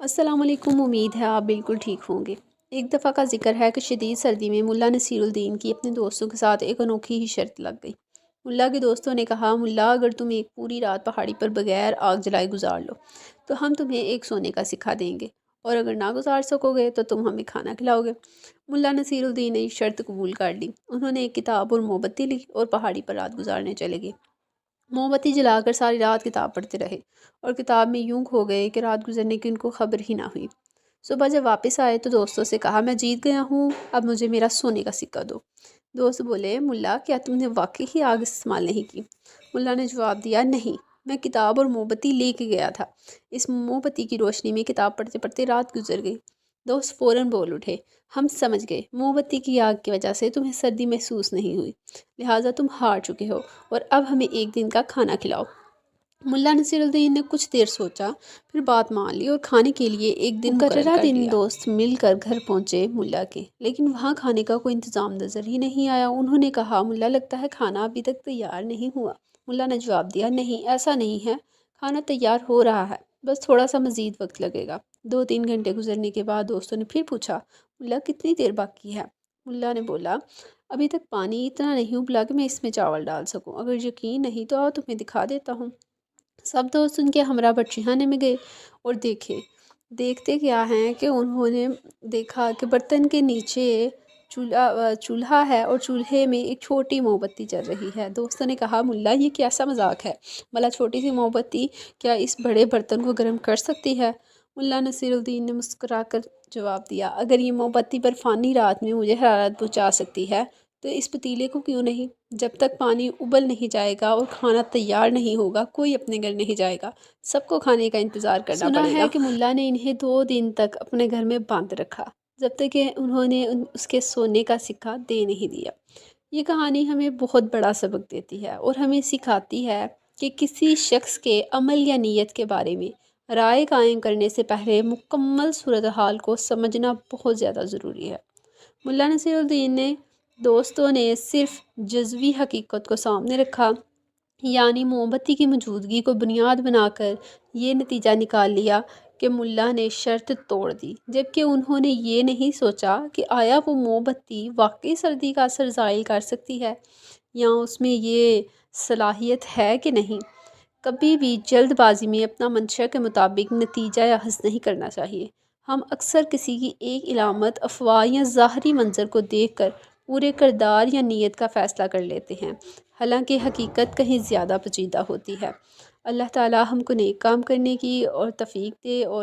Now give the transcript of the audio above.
السلام علیکم، امید ہے آپ بالکل ٹھیک ہوں گے۔ ایک دفعہ کا ذکر ہے کہ شدید سردی میں ملا نصیر الدین کی اپنے دوستوں کے ساتھ ایک انوکھی ہی شرط لگ گئی۔ ملا کے دوستوں نے کہا، ملا اگر تم ایک پوری رات پہاڑی پر بغیر آگ جلائے گزار لو تو ہم تمہیں ایک سونے کا سکہ دیں گے، اور اگر نہ گزار سکو گے تو تم ہمیں کھانا کھلاؤ گے۔ ملا نصیر الدین نے یہ شرط قبول کر لی۔ انہوں نے ایک کتاب اور موم بتی لی اور پہاڑی پر رات گزارنے چلے گئے۔ موم بتی جلا کر ساری رات کتاب پڑھتے رہے اور کتاب میں یوں کھو گئے کہ رات گزرنے کی ان کو خبر ہی نہ ہوئی۔ صبح جب واپس آئے تو دوستوں سے کہا، میں جیت گیا ہوں، اب مجھے میرا سونے کا سکہ دو۔ دوست بولے، ملا کیا تم نے واقعی ہی آگ استعمال نہیں کی؟ ملا نے جواب دیا، نہیں، میں کتاب اور موم بتی لے کے گیا تھا۔ اس موم بتی کی روشنی میں کتاب پڑھتے پڑھتے رات گزر گئی۔ دوست فوراً بول اٹھے، ہم سمجھ گئے، موم بتی کی آگ کی وجہ سے تمہیں سردی محسوس نہیں ہوئی، لہٰذا تم ہار چکے ہو، اور اب ہمیں ایک دن کا کھانا کھلاؤ۔ ملا نصیر الدین نے کچھ دیر سوچا، پھر بات مان لی اور کھانے کے لیے ایک دن مقررہ کر دن دوست مل کر گھر پہنچے ملا کے، لیکن وہاں کھانے کا کوئی انتظام نظر ہی نہیں آیا۔ انہوں نے کہا، ملا لگتا ہے کھانا ابھی تک تیار نہیں ہوا۔ ملا نے جواب دیا، نہیں، ایسا نہیں ہے، کھانا تیار ہو رہا ہے، بس تھوڑا سا مزید وقت لگے گا۔ 2-3 گھنٹے گزرنے کے بعد دوستوں نے پھر پوچھا، ملا کتنی دیر باقی ہے؟ ملا نے بولا، ابھی تک پانی اتنا نہیں ابلا کہ میں اس میں چاول ڈال سکوں، اگر یقین نہیں تو آؤ تمہیں دکھا دیتا ہوں۔ سب دوست ان کے ہمراہ بڑچی خانے میں گئے اور دیکھتے کیا ہیں کہ انہوں نے دیکھا کہ برتن کے نیچے چولہا ہے اور چولہے میں ایک چھوٹی موم بتی جل رہی ہے۔ دوستوں نے کہا، ملا یہ کیسا مذاق ہے، بھلا چھوٹی سی موم بتی کیا اس بڑے برتن کو گرم کر سکتی ہے؟ ملا نصیر الدین نے مسکرا کر جواب دیا، اگر یہ موم بتی برفانی رات میں مجھے حرارت پہنچا سکتی ہے تو اس پتیلے کو کیوں نہیں؟ جب تک پانی ابل نہیں جائے گا اور کھانا تیار نہیں ہوگا کوئی اپنے گھر نہیں جائے گا، سب کو کھانے کا انتظار کرنا پڑے گا۔ سنا ہے کہ ملا نے انہیں 2 دن تک اپنے گھر میں بند رکھا، جب تک کہ انہوں نے اس کے سونے کا سکہ دے نہیں دیا۔ یہ کہانی ہمیں بہت بڑا سبق دیتی ہے اور ہمیں سکھاتی ہے کہ کسی شخص کے عمل یا نیت کے بارے میں رائے قائم کرنے سے پہلے مکمل صورتحال کو سمجھنا بہت زیادہ ضروری ہے۔ ملا نصیر الدین نے دوستوں نے صرف جزوی حقیقت کو سامنے رکھا، یعنی موم بتی کی موجودگی کو بنیاد بنا کر یہ نتیجہ نکال لیا کہ ملا نے شرط توڑ دی، جبکہ انہوں نے یہ نہیں سوچا کہ آیا وہ موم بتی واقعی سردی کا اثر زائل کر سکتی ہے یا اس میں یہ صلاحیت ہے کہ نہیں۔ کبھی بھی جلد بازی میں اپنا منشا کے مطابق نتیجہ یا اخذ نہیں کرنا چاہیے۔ ہم اکثر کسی کی ایک علامت، افواہ یا ظاہری منظر کو دیکھ کر پورے کردار یا نیت کا فیصلہ کر لیتے ہیں، حالانکہ حقیقت کہیں زیادہ پیچیدہ ہوتی ہے۔ اللہ تعالیٰ ہم کو نیک کام کرنے کی اور توفیق دے اور